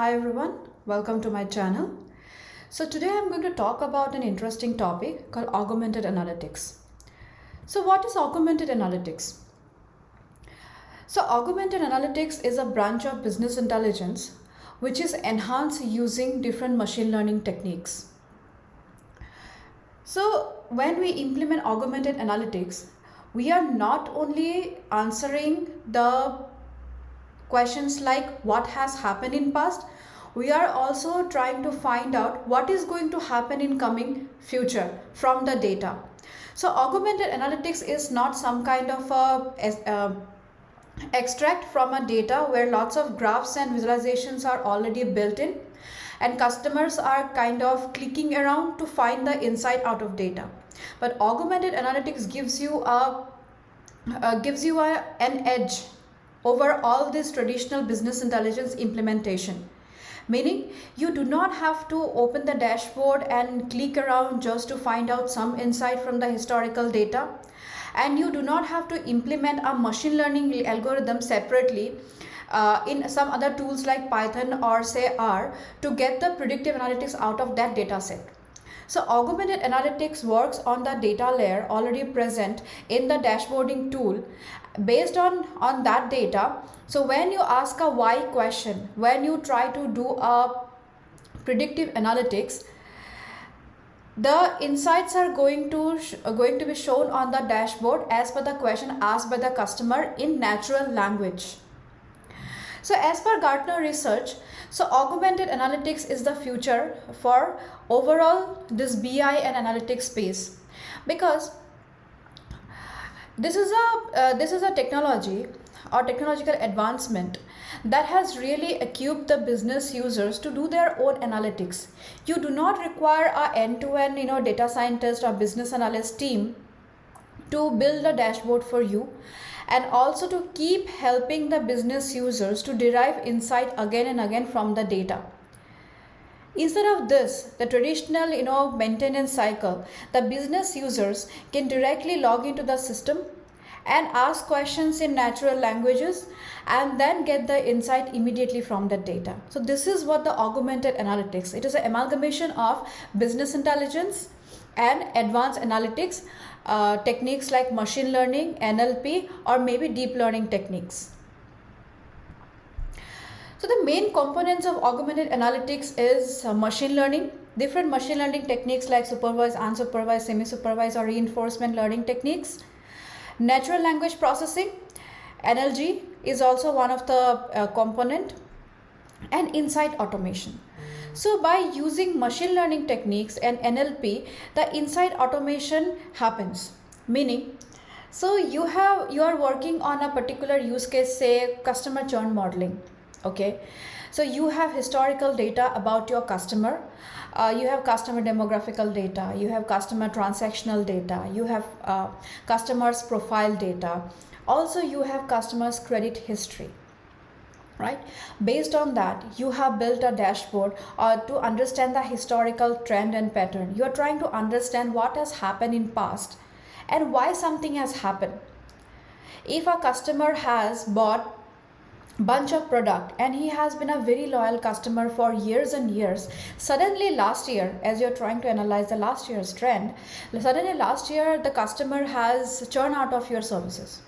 Hi everyone, welcome to my channel. So today I'm going to talk about an interesting topic called augmented analytics. So what is augmented analytics? So augmented analytics is a branch of business intelligence which is enhanced using different machine learning techniques. So when we implement augmented analytics, we are not only answering the questions like what has happened in past, we are also trying to find out what is going to happen in coming future from the data. So augmented analytics is not some kind of a extract from a data where lots of graphs and visualizations are already built in and customers are kind of clicking around to find the insight out of data. But augmented analytics gives you an edge over all this traditional business intelligence implementation. Meaning you do not have to open the dashboard and click around just to find out some insight from the historical data. And you do not have to implement a machine learning algorithm separately in some other tools like Python or say R to get the predictive analytics out of that data set. So augmented analytics works on the data layer already present in the dashboarding tool based on that data. So when you ask a why question, when you try to do a predictive analytics, the insights are going to be shown on the dashboard as per the question asked by the customer in natural language. So as per Gartner research, so augmented analytics is the future for overall this BI and analytics space, because this is a technology or technological advancement that has really equipped the business users to do their own analytics. You do not require a end-to-end data scientist or business analyst team to build a dashboard for you, and also to keep helping the business users to derive insight again and again from the data. Instead of this, the traditional maintenance cycle, the business users can directly log into the system and ask questions in natural languages and then get the insight immediately from the data. So this is what the augmented analytics. It is an amalgamation of business intelligence and advanced analytics techniques like machine learning, NLP, or maybe deep learning techniques. So the main components of augmented analytics is machine learning, different machine learning techniques like supervised, unsupervised, semi-supervised, or reinforcement learning techniques. Natural language processing, NLG, is also one of the component, and insight automation. So by using machine learning techniques and NLP, the insight automation happens. Meaning, so you are working on a particular use case, say customer churn modeling. Okay, so you have historical data about your customer, you have customer demographical data, you have customer transactional data, you have customers profile data, also you have customers credit history, right? Based on that, you have built a dashboard to understand the historical trend and pattern. You are trying to understand what has happened in past and why something has happened. If a customer has bought bunch of product and he has been a very loyal customer for years and years, suddenly last year, as you're trying to analyze the last year's trend, suddenly last year the customer has churned out of your services.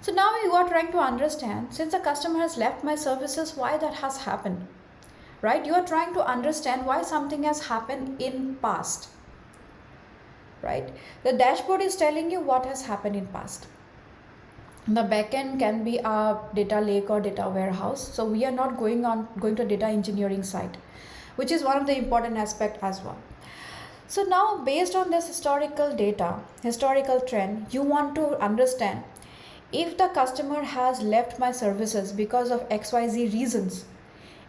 So now you are trying to understand, since the customer has left my services, why that has happened, right? You are trying to understand why something has happened in past, right? The dashboard is telling you what has happened in past. The backend can be a data lake or data warehouse. So we are not going to data engineering side, which is one of the important aspect as well. So now based on this historical data, historical trend, you want to understand if the customer has left my services because of XYZ reasons,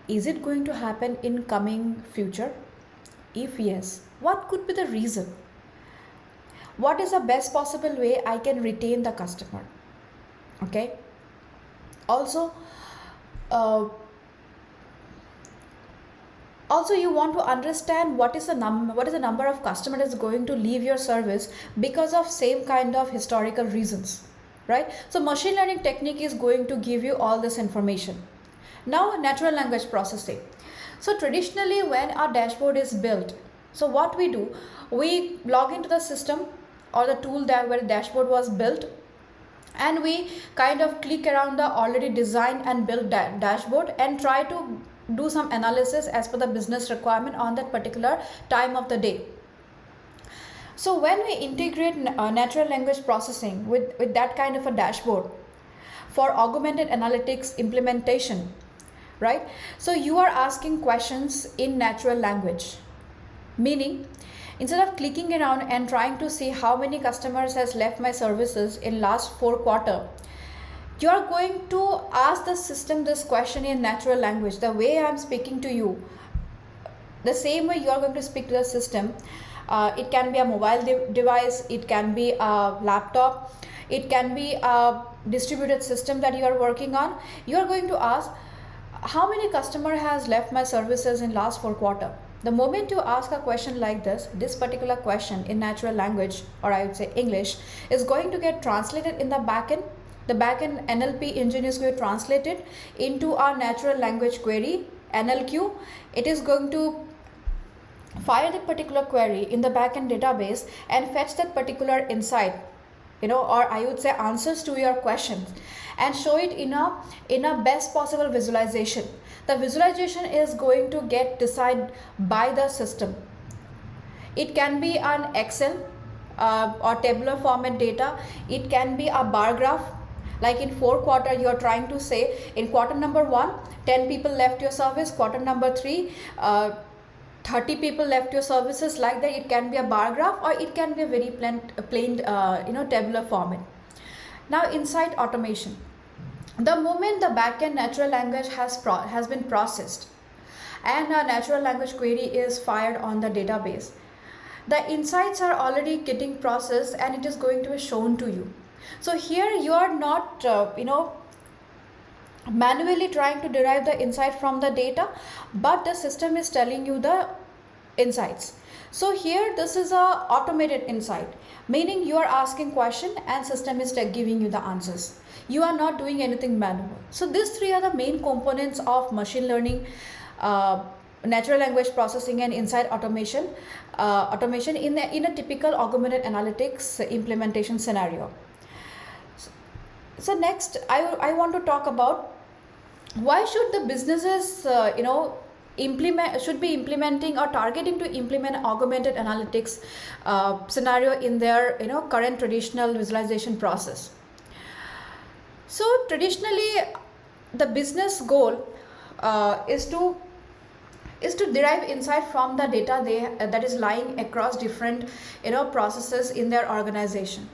is it going to happen in coming future? If yes, what could be the reason? What is the best possible way I can retain the customer? Okay, also you want to understand what is the number of customers that's going to leave your service because of same kind of historical reasons, right? So machine learning technique is going to give you all this information. Now, natural language processing. So traditionally when our dashboard is built, so what we do, we log into the system or the tool that where the dashboard was built, and we kind of click around the already designed and built dashboard and try to do some analysis as per the business requirement on that particular time of the day. So when we integrate natural language processing with that kind of a dashboard for augmented analytics implementation, right? So you are asking questions in natural language, meaning instead of clicking around and trying to see how many customers has left my services in last 4 quarters, you are going to ask the system this question in natural language. The way I am speaking to you, the same way you are going to speak to the system. It can be a mobile device, it can be a laptop, it can be a distributed system that you are working on. You are going to ask, how many customer has left my services in last 4 quarters? The moment you ask a question like this particular question in natural language, or I would say English, is going to get translated in the backend. The backend NLP engine is going to translate it into our natural language query, NLQ. It is going to fire that particular query in the backend database and fetch that particular insight, or I would say answers to your questions, and show it in a best possible visualization. The visualization is going to get decided by the system. It can be an Excel or tabular format data. It can be a bar graph. Like in 4 quarters, you are trying to say in quarter number 1, 10 people left your service. Quarter number 3, 30 people left your services. Like that, it can be a bar graph, or it can be a very plain tabular format. Now, insight automation. The moment the backend natural language has been processed and a natural language query is fired on the database, the insights are already getting processed and it is going to be shown to you. So here you are not manually trying to derive the insight from the data, but the system is telling you the insights. So here this is a automated insight, meaning you are asking question and system is giving you the answers. You are not doing anything manual. So these 3 are the main components of machine learning, natural language processing, and insight automation in a typical augmented analytics implementation scenario. So next I want to talk about why should the businesses should be implementing or targeting to implement augmented analytics scenario in their current traditional visualization process. So traditionally the business goal is to derive insight from the data that is lying across different processes in their organization.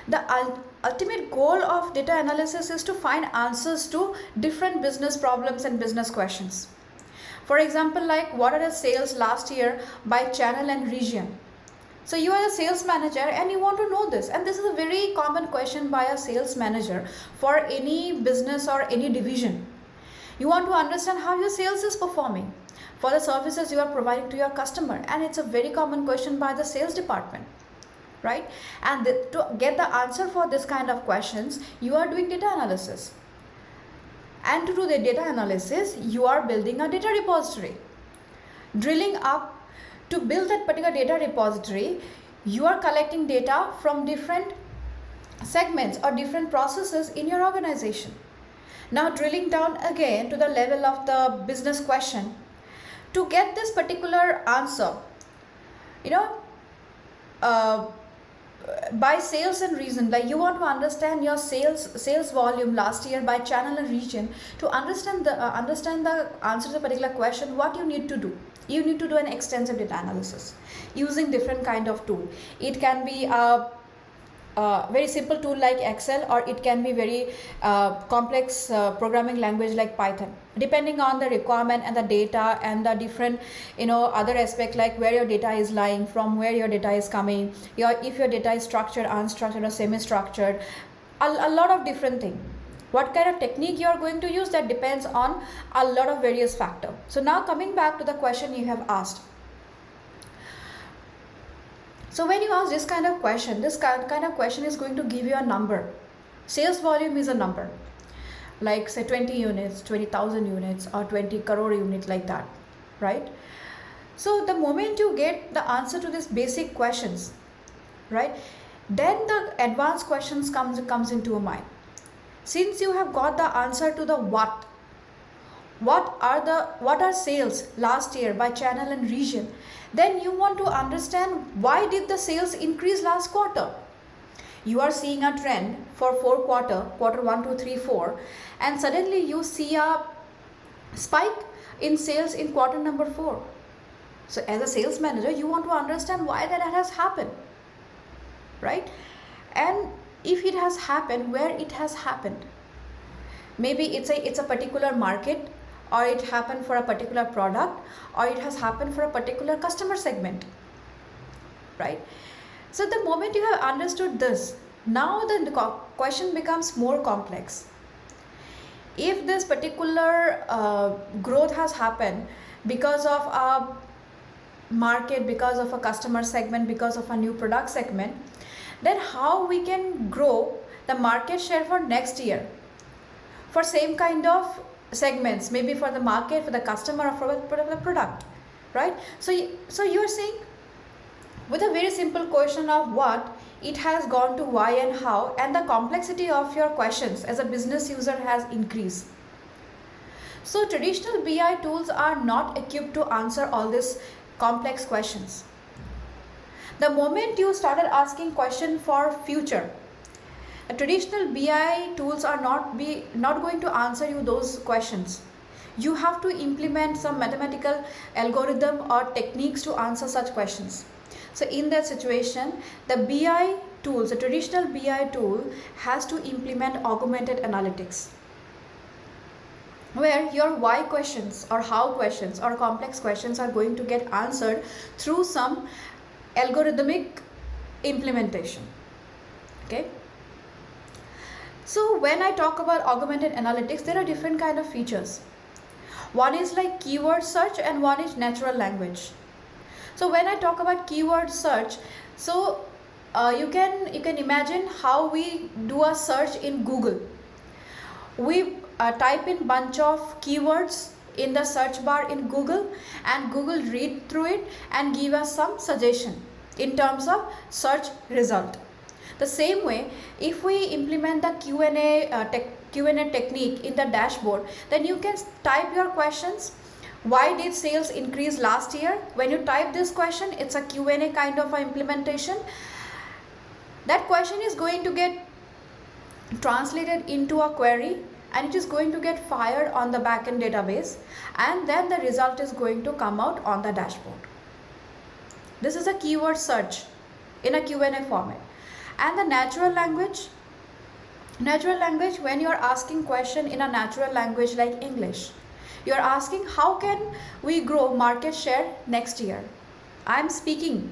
The ultimate goal of data analysis is to find answers to different business problems and business questions. For example, like what are the sales last year by channel and region? So you are a sales manager and you want to know this, and this is a very common question by a sales manager for any business or any division. You want to understand how your sales is performing for the services you are providing to your customer, and it's a very common question by the sales department, right? And to get the answer for this kind of questions, you are doing data analysis. And to do the data analysis, you are building a data repository. Drilling up to build that particular data repository, you are collecting data from different segments or different processes in your organization. Now drilling down again to the level of the business question, to get this particular answer, by sales and region, like you want to understand your sales volume last year by channel and region. To understand the answer to the particular question, what you need to do, you need to do an extensive data analysis using different kind of tool. It can be a very simple tool like Excel, or it can be very complex programming language like Python, depending on the requirement and the data and the different other aspect, like where your data is lying, from where your data is coming, if your data is structured, unstructured, or semi-structured, a lot of different things. What kind of technique you are going to use, that depends on a lot of various factors. So now coming back to the question you have asked. So when you ask this kind of question, this kind of question is going to give you a number. Sales volume is a number, like say 20 units, 20,000 units, or 20 crore units, like that, right? So the moment you get the answer to these basic questions, right, then the advanced questions comes into your mind. Since you have got the answer to the what are sales last year by channel and region, then you want to understand why did the sales increase last quarter. You are seeing a trend for quarter 1, 2, 3, 4, and suddenly you see a spike in sales in quarter number 4. So as a sales manager, you want to understand why that has happened, right? And if it has happened, where it has happened. Maybe it's a particular market, or it happened for a particular product, or it has happened for a particular customer segment, right? So the moment you have understood this, now the question becomes more complex. If this particular growth has happened because of a market, because of a customer segment, because of a new product segment, then how we can grow the market share for next year for same kind of segments, maybe for the market, for the customer, or for the product, right? So you're saying with a very simple question of what, it has gone to why and how, and the complexity of your questions as a business user has increased. So traditional BI tools are not equipped to answer all these complex questions. The moment you started asking question for future, traditional BI tools are not going to answer you those questions. You have to implement some mathematical algorithm or techniques to answer such questions. So in that situation, the BI tools, the traditional BI tool, has to implement augmented analytics, where your why questions or how questions or complex questions are going to get answered through some algorithmic implementation. Okay. So when I talk about augmented analytics, there are different kind of features. One is like keyword search and one is natural language. So when I talk about keyword search, so you can imagine how we do a search in Google. We type in bunch of keywords in the search bar in Google, and Google read through it and give us some suggestion in terms of search result. The same way, if we implement the Q&A technique in the dashboard, then you can type your questions. Why did sales increase last year? When you type this question, it's a Q&A kind of a implementation. That question is going to get translated into a query, and it is going to get fired on the backend database, and then the result is going to come out on the dashboard. This is a keyword search in a Q&A format. And the natural language, when you are asking question in a natural language like English, you are asking how can we grow market share next year. I'm speaking,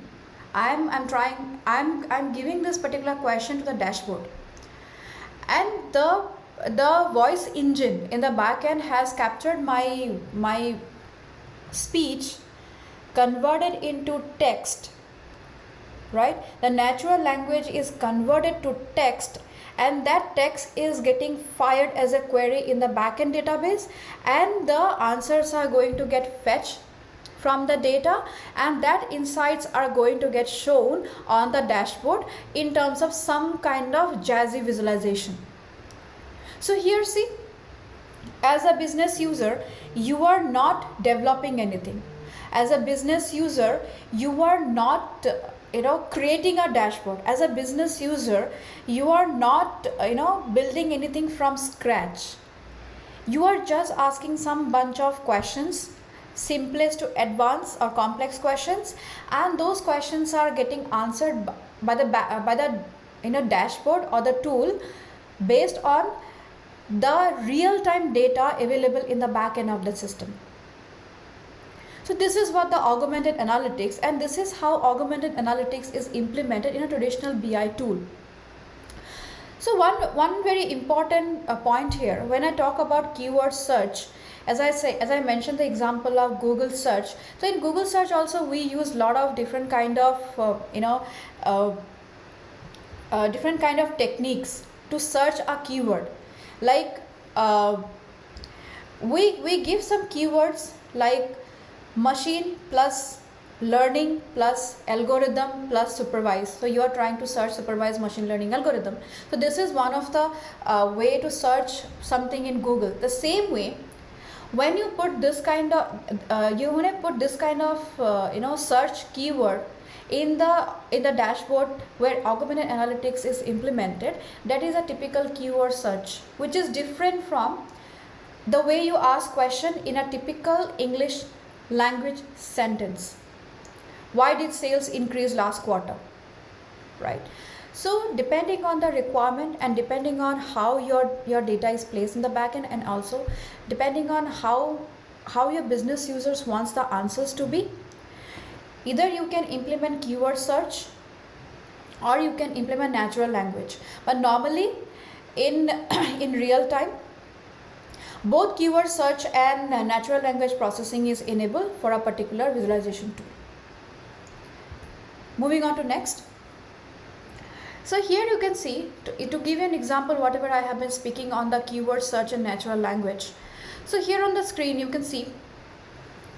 I'm giving this particular question to the dashboard, and the voice engine in the backend has captured my speech, converted into text, right? The natural language is converted to text, and that text is getting fired as a query in the backend database, and the answers are going to get fetched from the data, and that insights are going to get shown on the dashboard in terms of some kind of jazzy visualization. So here, see, as a business user, you are not developing anything. As a business user, you are not creating a dashboard. As a business user, you are not building anything from scratch. You are just asking some bunch of questions, simplest to advanced or complex questions, and those questions are getting answered by the dashboard or the tool based on the real-time data available in the back end of the system. So this is what the augmented analytics, and this is how augmented analytics is implemented in a traditional BI tool. So one very important point here, when I talk about keyword search, as I mentioned the example of Google search. So in Google search also we use a lot of different kind of different kind of techniques to search a keyword. Like we give some keywords like machine plus learning plus algorithm plus supervise. So you are trying to search supervised machine learning algorithm. So this is one of the way to search something in Google. The same way, when you put this kind of search keyword in the dashboard where augmented analytics is implemented, that is a typical keyword search, which is different from the way you ask question in a typical English language sentence. Why did sales increase last quarter? Right. So depending on the requirement and depending on how your data is placed in the backend, and also depending on how your business users wants the answers to be, either you can implement keyword search or you can implement natural language. But normally in real time, both keyword search and natural language processing is enabled for a particular visualization tool. Moving on to next. So here you can see, to give you an example, whatever I have been speaking on the keyword search and natural language. So here on the screen you can see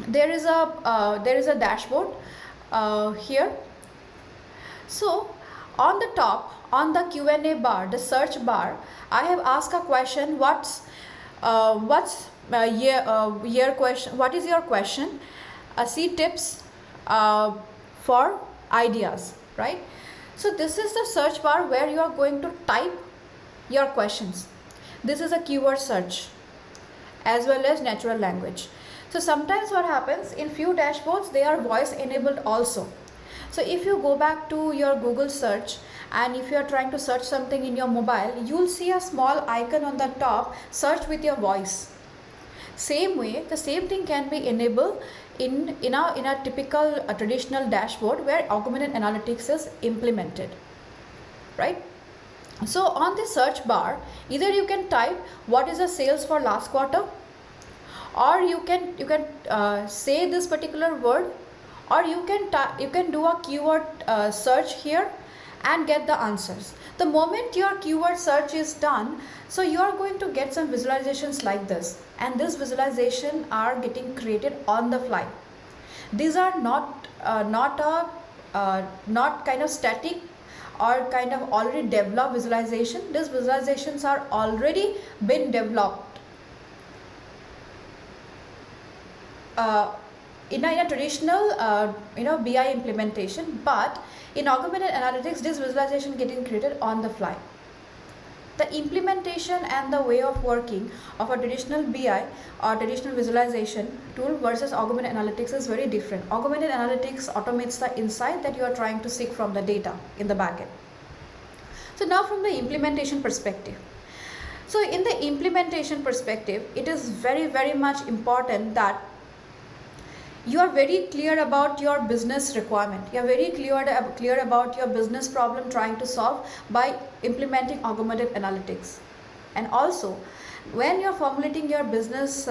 there is a dashboard here. So on the top, on the Q&A bar, the search bar, I have asked a question. What is your question? See tips for ideas, right? So this is the search bar where you are going to type your questions. This is a keyword search as well as natural language. So sometimes what happens, in few dashboards they are voice enabled also. So if you go back to your Google search and if you are trying to search something in your mobile, you will see a small icon on the top, search with your voice. Same way, the same thing can be enabled in a typical traditional dashboard where augmented analytics is implemented, right? So on the search bar, either you can type what is the sales for last quarter, or you can say this particular word, or you can do a keyword search here and get the answers. The moment your keyword search is done, so you are going to get some visualizations like this, and this visualization are getting created on the fly. These are not kind of static or kind of already developed visualization. These visualizations are already been developed in a traditional BI implementation, but in augmented analytics, this visualization getting created on the fly. The implementation and the way of working of a traditional BI or traditional visualization tool versus augmented analytics is very different. Augmented analytics automates the insight that you are trying to seek from the data in the backend. So now from the implementation perspective. So in the implementation perspective, it is very, very much important that you are very clear about your business requirement. You are very clear about your business problem trying to solve by implementing augmented analytics. And also, when you are formulating your business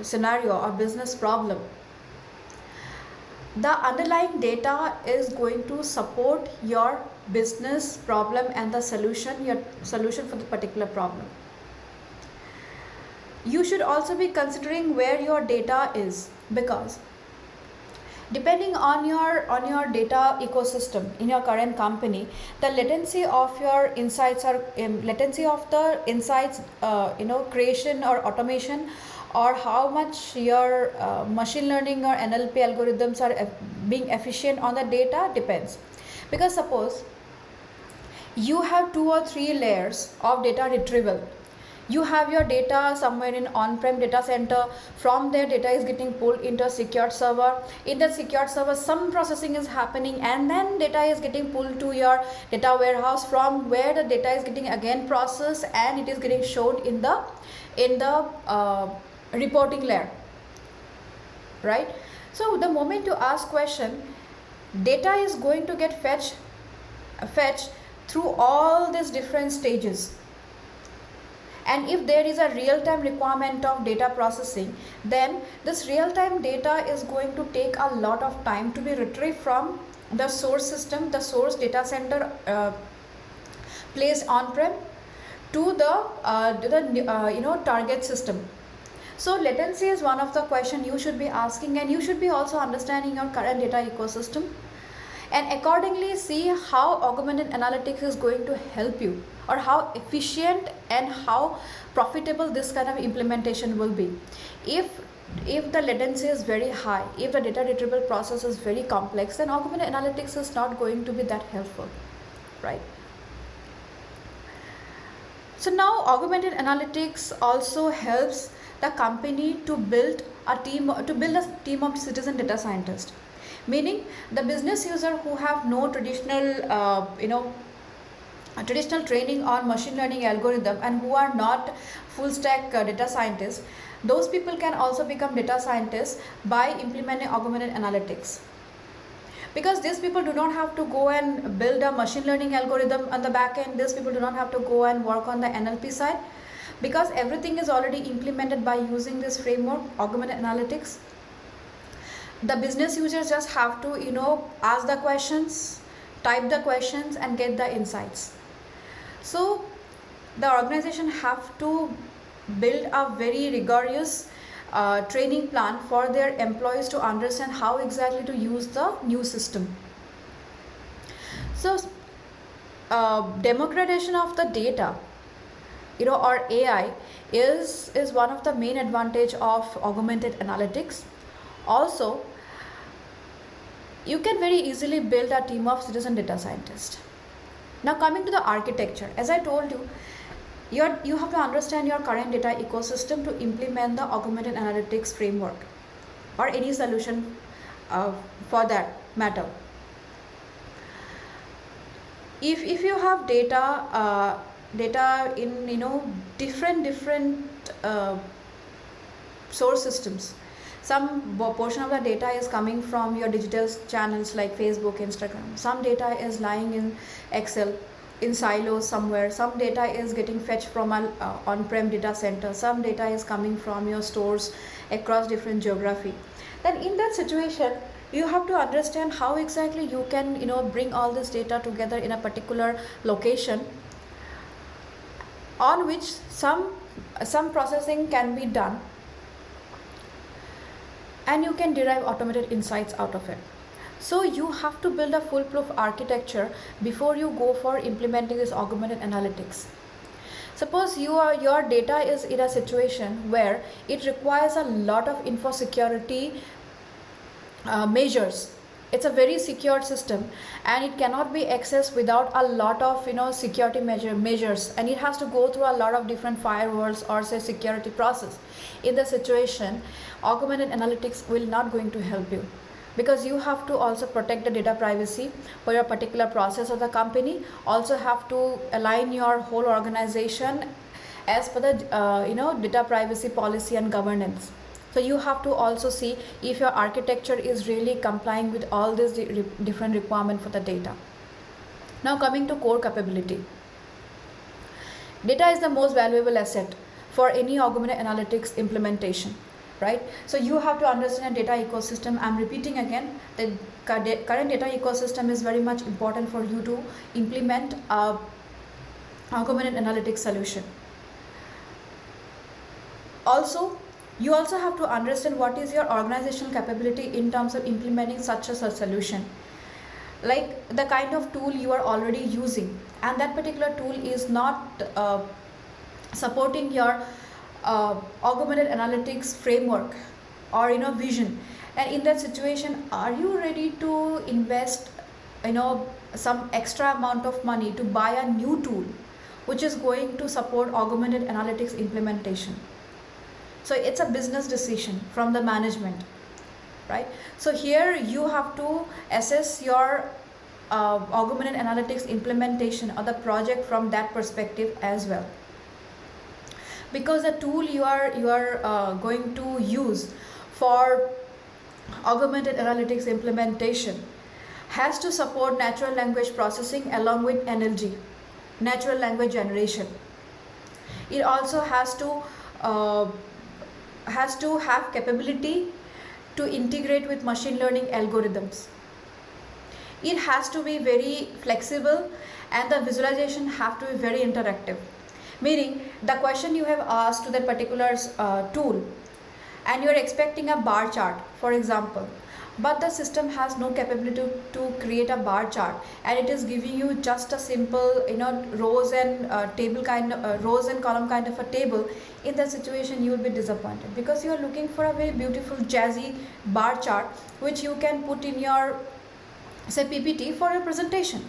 scenario or business problem, the underlying data is going to support your business problem and the solution, your solution for the particular problem. You should also be considering where your data is, because depending on your data ecosystem in your current company, the latency of your insights or latency of the insights creation or automation, or how much your machine learning or NLP algorithms are being efficient on the data depends. Because suppose you have 2 or 3 layers of data retrieval. You have your data somewhere in on-prem data center. From there, data is getting pulled into a secured server. In that secured server, some processing is happening, and then data is getting pulled to your data warehouse, from where the data is getting again processed and it is getting shown in the reporting layer, right? So the moment you ask question, data is going to get fetched through all these different stages. And if there is a real-time requirement of data processing, then this real-time data is going to take a lot of time to be retrieved from the source system, the source data center placed on-prem, to the target system. So latency is one of the question you should be asking, and you should be also understanding your current data ecosystem, and accordingly see how augmented analytics is going to help you, or how efficient and how profitable this kind of implementation will be. If the latency is very high, if the data retrieval process is very complex, then augmented analytics is not going to be that helpful, right? So now augmented analytics also helps the company to build a team of citizen data scientists, meaning the business user who have no traditional training on machine learning algorithm and who are not full stack data scientists, those people can also become data scientists by implementing augmented analytics. Because these people do not have to go and build a machine learning algorithm on the back end. These people do not have to go and work on the NLP side, because everything is already implemented by using this framework, augmented analytics. The business users just have to ask the questions, type the questions, and get the insights. So the organization have to build a very rigorous training plan for their employees to understand how exactly to use the new system. So democratization of the data, or AI is one of the main advantage of augmented analytics. Also, you can very easily build a team of citizen data scientists. Now coming to the architecture, as I told you, you have to understand your current data ecosystem to implement the augmented analytics framework or any solution for that matter. If you have data in different source systems, some portion of the data is coming from your digital channels like Facebook, Instagram. Some data is lying in Excel, in silos somewhere. Some data is getting fetched from an on-prem data center. Some data is coming from your stores across different geography. Then in that situation, you have to understand how exactly you can bring all this data together in a particular location, on which some processing can be done, and you can derive automated insights out of it. So you have to build a foolproof architecture before you go for implementing this augmented analytics. Suppose your data is in a situation where it requires a lot of info security measures. It's a very secure system, and it cannot be accessed without a lot of security measures, and it has to go through a lot of different firewalls or say security process. In the situation, augmented analytics will not going to help you, because you have to also protect the data privacy for your particular process of the company. Also have to align your whole organization as per the data privacy policy and governance. So you have to also see if your architecture is really complying with all these different requirements for the data. Now coming to core capability. Data is the most valuable asset for any augmented analytics implementation, right? So you have to understand data ecosystem. I'm repeating again, the current data ecosystem is very much important for you to implement a augmented analytics solution. Also, you also have to understand what is your organizational capability in terms of implementing such a solution, like the kind of tool you are already using, and that particular tool is not supporting your augmented analytics framework or vision. And in that situation, are you ready to invest some extra amount of money to buy a new tool which is going to support augmented analytics implementation? So it's a business decision from the management, right? So here you have to assess your augmented analytics implementation or the project from that perspective as well, because the tool you are going to use for augmented analytics implementation has to support natural language processing along with NLG, natural language generation. It also has to have capability to integrate with machine learning algorithms. It has to be very flexible, and the visualization have to be very interactive, Meaning the question you have asked to that particular tool, and you are expecting a bar chart, for example, but the system has no capability to create a bar chart, and it is giving you just a simple, rows and table kind of rows and column kind of a table. In that situation you will be disappointed, because you are looking for a very beautiful jazzy bar chart which you can put in your, say, PPT for your presentation.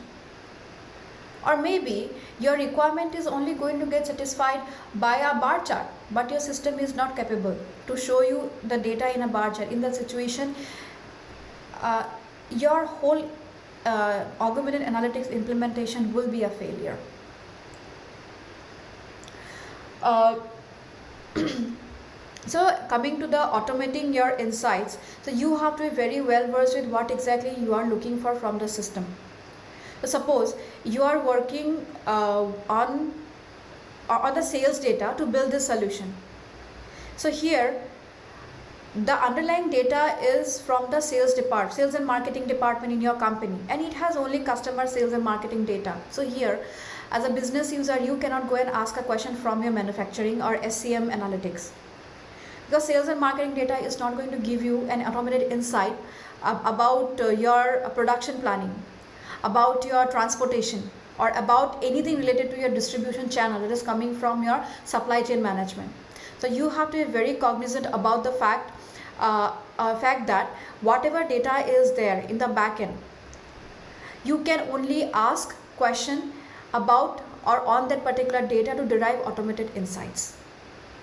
Or maybe your requirement is only going to get satisfied by a bar chart, but your system is not capable to show you the data in a bar chart. In that situation, your whole augmented analytics implementation will be a failure. So coming to the automating your insights, so you have to be very well versed with what exactly you are looking for from the system. So suppose you are working on the sales data to build this solution. So here the underlying data is from the sales and marketing department in your company, and it has only customer sales and marketing data. So here, as a business user, you cannot go and ask a question from your manufacturing or SCM analytics, because sales and marketing data is not going to give you an automated insight about your production planning, about your transportation, or about anything related to your distribution channel that is coming from your supply chain management. So you have to be very cognizant about the fact that whatever data is there in the back end, you can only ask question about or on that particular data to derive automated insights.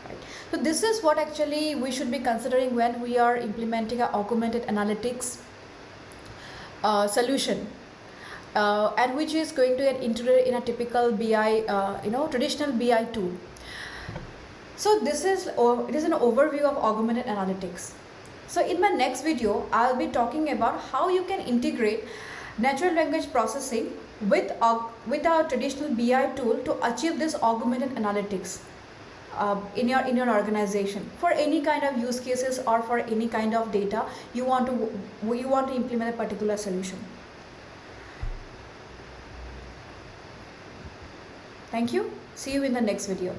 Right. So this is what actually we should be considering when we are implementing an augmented analytics solution. And which is going to get integrated in a typical BI, traditional BI tool. So this is it is an overview of augmented analytics. So in my next video, I'll be talking about how you can integrate natural language processing with a traditional BI tool to achieve this augmented analytics in your organization for any kind of use cases or for any kind of data you want to implement a particular solution. Thank you. See you in the next video.